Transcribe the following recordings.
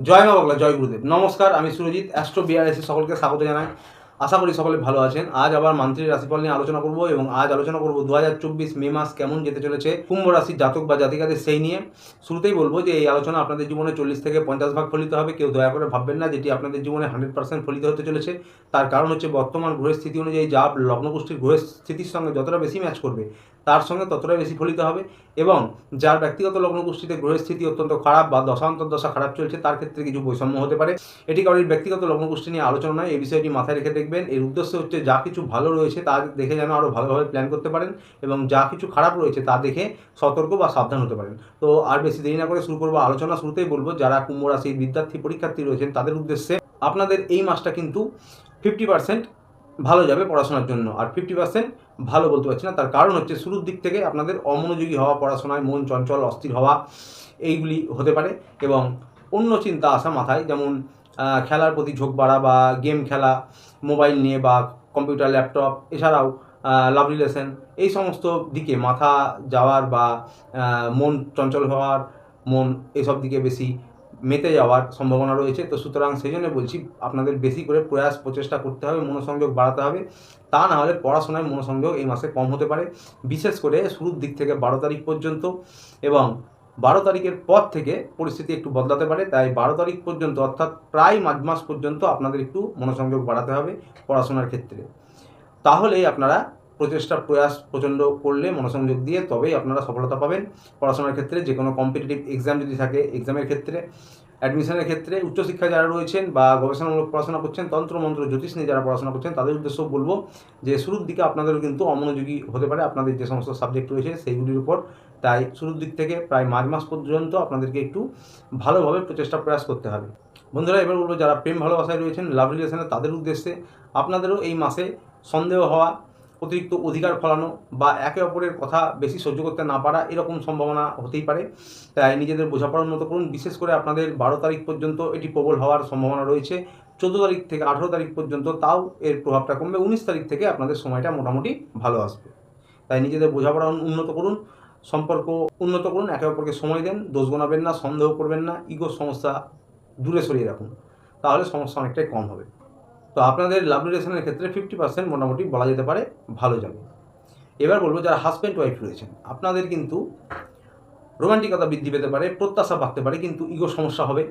জয় মা বাংলা, জয় গুরুদেব। নমস্কার, আমি সুরজিৎ অ্যাস্ট্রো বিআরএসে সকলকে স্বাগত জানাই। আশা করি সকলে ভালো আছেন। আজ আবার মান্থলি রাশিফল নিয়ে আলোচনা করব এবং আজ আলোচনা করব ২০২৪ মে মাস কেমন যেতে চলেছে কুম্ভ রাশির জাতক বা জাতিকাদের সেই নিয়ে। শুরুতেই বলবো যে এই আলোচনা আপনাদের জীবনে ৪০ থেকে ৫০ ভাগ ফলিত হবে। কেউ দয়া করে ভাববেন না যেটি আপনাদের জীবনে 100% ফলিত হতে চলেছে। তার কারণ হচ্ছে বর্তমান গ্রহের স্থিতি অনুযায়ী যা লগ্নকুষ্ঠির গ্রহের স্থিতির সঙ্গে যতটা বেশি ম্যাচ করবে তার সঙ্গে ততটাই বেশি ফলিত হবে। এবং যার ব্যক্তিগত লগ্নকুষ্ঠিতে গ্রহের স্থিতি অত্যন্ত খারাপ বা দশা খারাপ চলছে তার ক্ষেত্রে কিছু বৈষম্য হতে পারে। এটি কারোর ব্যক্তিগত লগ্নকুষ্ঠি নিয়ে আলোচনা নয়, এই বিষয়টি মাথায় রেখে দেখবেন। এর উদ্দেশ্য হচ্ছে যা কিছু ভালো রয়েছে তা দেখে যেন আরও ভালোভাবে প্ল্যান করতে পারেন এবং যা কিছু খারাপ রয়েছে তা দেখে সতর্ক বা সাবধান হতে পারেন। তো আর বেশি দেরি না করে শুরু করবো আলোচনা। শুরুতেই বলবো যারা কুম্ভ রাশির পরীক্ষার্থী রয়েছেন তাদের উদ্দেশ্যে আপনাদের এই মাসটা কিন্তু 50% ভালো যাবে পড়াশোনার জন্য, আর 50% ভালো বলতে পারছি না। তার কারণ হচ্ছে শুরুর দিক থেকে আপনাদের অমনোযোগী হওয়া, পড়াশোনায় মন চঞ্চল অস্থির হওয়া এইগুলি হতে পারে এবং অন্য চিন্তা আসা মাথায়, যেমন খেলার প্রতি ঝোঁক বাড়া বা গেম খেলা মোবাইল নিয়ে বা কম্পিউটার ল্যাপটপ, এছাড়াও লাভ রিলেশন, এই সমস্ত দিকে মাথা যাওয়ার বা মন চঞ্চল হওয়ার, মন এসব দিকে বেশি মেতে যাওয়ার সম্ভাবনা রয়েছে। তো সুতরাং সেই জন্য বলছি আপনাদের বেশি করে প্রচেষ্টা করতে হবে, মনোসংযোগ বাড়াতে হবে। তা না হলে পড়াশোনায় মনোসংযোগ এই মাসে কম হতে পারে, বিশেষ করে শুরুর দিক থেকে ১২ তারিখ পর্যন্ত। এবং ১২ তারিখের পর থেকে পরিস্থিতি একটু বদলাতে পারে। তাই ১২ তারিখ পর্যন্ত অর্থাৎ প্রায় মাস পর্যন্ত আপনাদের একটু মনোসংযোগ বাড়াতে হবে পড়াশোনার ক্ষেত্রে। তাহলেই আপনারা প্রয়াস প্রচণ্ড করলে মনোসংযোগ দিয়ে তবেই আপনারা সফলতা পাবেন পড়াশোনার ক্ষেত্রে। যে কোনো কম্পিটিটিভ এক্সাম যদি থাকে, এক্সামের ক্ষেত্রে, অ্যাডমিশনের ক্ষেত্রে, উচ্চশিক্ষায় যারা রয়েছেন বা গবেষণামূলক পড়াশোনা করছেন, তন্ত্রমন্ত্র জ্যোতিষ নিয়ে যারা পড়াশোনা করছেন তাদের উদ্দেশ্যেও বলবো যে শুরুর দিকে আপনাদেরও কিন্তু অমনোযোগী হতে পারে আপনাদের যে সমস্ত সাবজেক্ট রয়েছে সেইগুলির উপর। তাই শুরুর দিক থেকে প্রায় মাস পর্যন্ত আপনাদেরকে একটু ভালোভাবে প্রয়াস করতে হবে। বন্ধুরা, এবার বলবো যারা প্রেম ভালোবাসায় রয়েছেন, লাভ রিলেশনে, তাদের উদ্দেশ্যে আপনাদেরও এই মাসে সন্দেহ হওয়া, অতিরিক্ত অধিকার ফলানো বা একে অপরের কথা বেশি সহ্য করতে না পারা, এরকম সম্ভাবনা হতেই পারে। তাই নিজেদের বোঝাপড়া উন্নত করুন। বিশেষ করে আপনাদের ১২ তারিখ পর্যন্ত এটি প্রবল হওয়ার সম্ভাবনা রয়েছে। ১৪ তারিখ থেকে ১৮ তারিখ পর্যন্ত তাও এর প্রভাবটা কমবে। ১৯ তারিখ থেকে আপনাদের সময়টা মোটামুটি ভালো আসবে। তাই নিজেদের বোঝাপড়া উন্নত করুন, সম্পর্ক উন্নত করুন, একে অপরকে সময় দেন, দোষ গোনাবেন না, সন্দেহ করবেন না, ইগোর সমস্যা দূরে সরিয়ে রাখুন, তাহলে সমস্যা অনেকটাই কম হবে। তো আপনাদের লাভ রিলেশনের ক্ষেত্রে 50% মোটামুটি বলা যেতে পারে ভালো যাবে। এবার বলবো যারা হাজব্যান্ড ওয়াইফ রয়েছেন, আপনাদের কিন্তু রোমান্টিকতা বৃদ্ধি পেতে পারে, প্রত্যাশা বাড়তে পারে, কিন্তু ইগো সমস্যা হবে,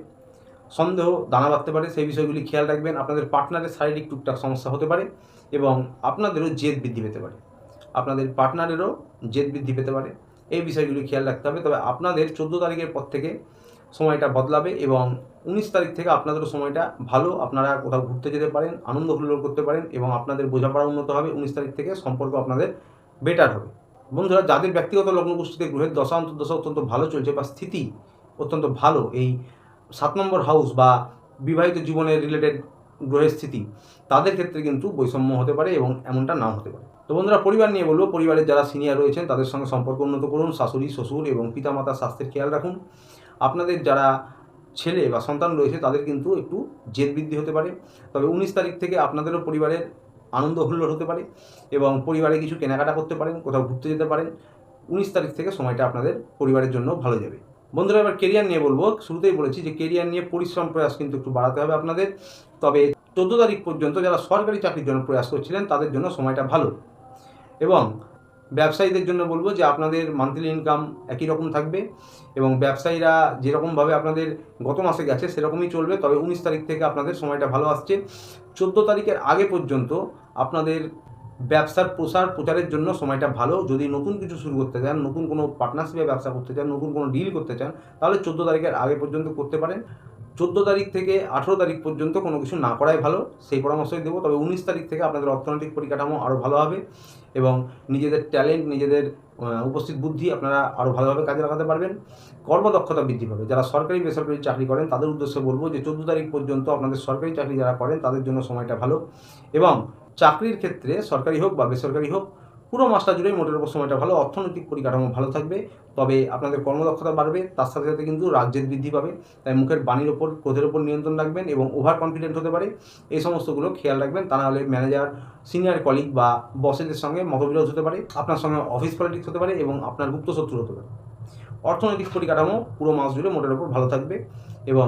সন্দেহ দানা বাঁধতে পারে। সেই বিষয়গুলি খেয়াল রাখবেন। আপনাদের পার্টনারের শারীরিক টুকটাক সমস্যা হতে পারে এবং আপনাদেরও জেদ বৃদ্ধি পেতে পারে, আপনাদের পার্টনারেরও জেদ বৃদ্ধি পেতে পারে। এই বিষয়গুলি খেয়াল রাখতে হবে। তবে আপনাদের 14 তারিখের পর থেকে সময়টা বদলাবে এবং 19 তারিখ থেকে আপনাদেরও সময়টা ভালো। আপনারা কোথাও ঘুরতে যেতে পারেন, আনন্দ হুল্লোড় করতে পারেন এবং আপনাদের বোঝাপড়া উন্নত হবে। 19 তারিখ থেকে সম্পর্ক আপনাদের বেটার হবে। বন্ধুরা, যাদের ব্যক্তিগত লগ্নকুষ্ঠিতে গ্রহের দশা অন্তর্দশা অত্যন্ত ভালো চলছে বা স্থিতি অত্যন্ত ভালো, এই 7 নম্বর হাউস বা বিবাহিত জীবনের রিলেটেড গ্রহের স্থিতি, তাদের ক্ষেত্রে কিন্তু বৈষম্য হতে পারে এবং এমনটা নাও হতে পারে। তো বন্ধুরা, পরিবার নিয়ে বলবো, পরিবারের যারা সিনিয়র রয়েছেন তাদের সঙ্গে সম্পর্ক উন্নত করুন। শাশুড়ি, শ্বশুর এবং পিতামাতার স্বাস্থ্যের খেয়াল রাখুন। আপনাদের যারা ছেলে বা সন্তান রয়েছে তাদের কিন্তু একটু জেদ বৃদ্ধি হতে পারে। তবে 19 তারিখ থেকে আপনাদেরও পরিবারের আনন্দ হুল্লোড় হতে পারে এবং পরিবারে কিছু কেনাকাটা করতে পারেন, কোথাও ঘুরতে যেতে পারেন। 19 তারিখ থেকে সময়টা আপনাদের পরিবারের জন্য ভালো যাবে। বন্ধুরা, এবার কেরিয়ার নিয়ে বলবো। শুরুতেই বলেছি যে কেরিয়ার নিয়ে পরিশ্রম প্রয়াস কিন্তু একটু বাড়াতে হবে আপনাদের। তবে 14 তারিখ পর্যন্ত যারা সরকারি চাকরির জন্য প্রয়াস করছিলেন তাদের জন্য সময়টা ভালো। এবং ব্যবসায়ীদের জন্য বলবো যে আপনাদের মান্থলি ইনকাম একই রকম থাকবে এবং ব্যবসায়ীরা যেরকমভাবে আপনাদের গত মাসে গেছে সেরকমই চলবে। তবে 19 তারিখ থেকে আপনাদের সময়টা ভালো আসছে। 14 তারিখের আগে পর্যন্ত আপনাদের ব্যবসার প্রচারের জন্য সময়টা ভালো। যদি নতুন কিছু শুরু করতে চান, নতুন কোনো পার্টনারশিপে ব্যবসা করতে চান, নতুন কোনো ডিল করতে চান, তাহলে 14 তারিখের আগে পর্যন্ত করতে পারেন। 14 তারিখ থেকে 18 তারিখ পর্যন্ত কোনো কিছু না করাই ভালো, সেই পরামর্শই দেবো। তবে 19 তারিখ থেকে আপনাদের অর্থনৈতিক পরিকাঠামো আরও ভালো হবে এবং নিজেদের ট্যালেন্ট, নিজেদের উপস্থিত বুদ্ধি আপনারা আরও ভালোভাবে কাজে লাগাতে পারবেন। কর্মদক্ষতা বৃদ্ধি পাবে। যারা সরকারি বেসরকারি চাকরি করেন তাদের উদ্দেশ্যে বলবো যে 14 তারিখ পর্যন্ত আপনাদের সরকারি চাকরি যারা করেন তাদের জন্য সময়টা ভালো এবং চাকরির ক্ষেত্রে সরকারি হোক বা বেসরকারি হোক পুরো মাসটা জুড়েই মোটের উপর সময়টা ভালো। অর্থনৈতিক পরিকাঠামো ভালো থাকবে, তবে আপনাদের কর্মদক্ষতা বাড়বে, তার সাথে সাথে কিন্তু রাজ্যের বৃদ্ধি পাবে। তাই মুখের বাণীর ওপর, ক্রোধের ওপর নিয়ন্ত্রণ রাখবেন এবং ওভার কনফিডেন্ট হতে পারে, এই সমস্তগুলো খেয়াল রাখবেন। তা নাহলে ম্যানেজার, সিনিয়র কলিগ বা বসেদের সঙ্গে মতবিরোধ হতে পারে, আপনার সঙ্গে অফিস পলিটিক্স হতে পারে এবং আপনার গুপ্তশত্রু হতে পারে। অর্থনৈতিক পরিকাঠামো পুরো মাস জুড়ে মোটের ওপর ভালো থাকবে এবং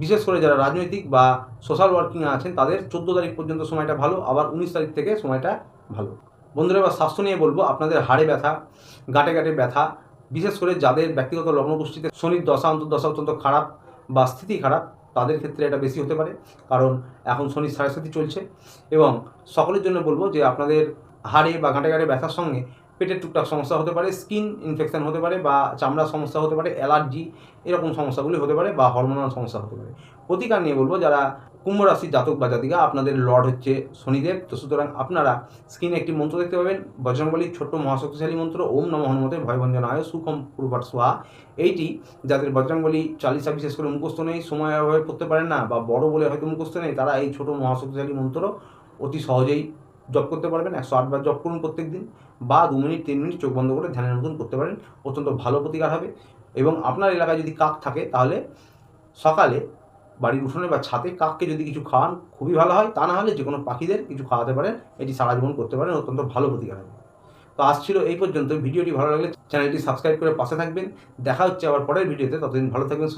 বিশেষ করে যারা রাজনৈতিক বা সোশ্যাল ওয়ার্কিংয়ে আছেন তাদের 14 তারিখ পর্যন্ত সময়টা ভালো, আবার 19 তারিখ থেকে সময়টা ভালো। বন্ধুরা, এবার স্বাস্থ্য নিয়ে বলবো। আপনাদের হাড়ে ব্যথা, গাঁটে গাঁটে ব্যথা, বিশেষ করে যাদের ব্যক্তিগত লগ্নপুষ্টিতে শনির দশা অন্তর্দশা অত্যন্ত খারাপ বা স্থিতি খারাপ, তাদের ক্ষেত্রে এটা বেশি হতে পারে, কারণ এখন শনির সাড়ে চলছে। এবং সকলের জন্য বলবো যে আপনাদের হাড়ে বা গাঁটে গাঁটে ব্যথার সঙ্গে পেটের টুকটাক সমস্যা হতে পারে, স্কিন ইনফেকশন হতে পারে, বা চামড়ার সমস্যা হতে পারে, অ্যালার্জি, এরকম সমস্যাগুলি হতে পারে, বা হরমোনাল সমস্যা হতে পারে। প্রতিকার নিয়ে বলবো, যারা কুম্ভ রাশির জাতক বা জাতিকা, আপনাদের লর্ড হচ্ছে শনিদেব, তো সুতরাং আপনারা স্ক্রিনে একটি মন্ত্র দেখতে পাবেন, বজরংবলীর ছোট্ট মহাশক্তিশালী মন্ত্র, ওম নমঃ হনুমতে ভয়ভঞ্জনায় সুখম পুরুভাট সোহা। এইটি যাদের বজরংবলী চালিসা বিশেষ করে মুখস্থ নেই, সময় অভাবে পড়তে পারেন না, বা বড় বলে হয়তো মুখস্থ নেই, তারা এই ছোট মহাশক্তিশালী মন্ত্র অতি সহজেই জপ করতে পারবেন। 108 বার জপ করুন প্রত্যেক দিন, বা 2 মিনিট 3 মিনিট চোখ বন্ধ করে ধ্যানের মতন করতে পারেন, অত্যন্ত ভালো প্রতিকার হবে। এবং আপনার এলাকায় যদি কাক থাকে, তাহলে সকালে বাড়ির উঠোনে বা ছাদে কাককে যদি কিছু খাওয়ান খুবই ভালো হয়, তা না হলে যে কোনো পাখিদের কিছু খাওয়াতে পারেন, এটি সারা জীবন করতে পারেন, অত্যন্ত ভালো প্রতিকার হবে। তো আজ ছিল এই পর্যন্ত। ভিডিওটি ভালো লাগলে চ্যানেলটি সাবস্ক্রাইব করে পাশে থাকবেন। দেখা হচ্ছে আবার পরের ভিডিওতে, ততদিন ভালো থাকবেন।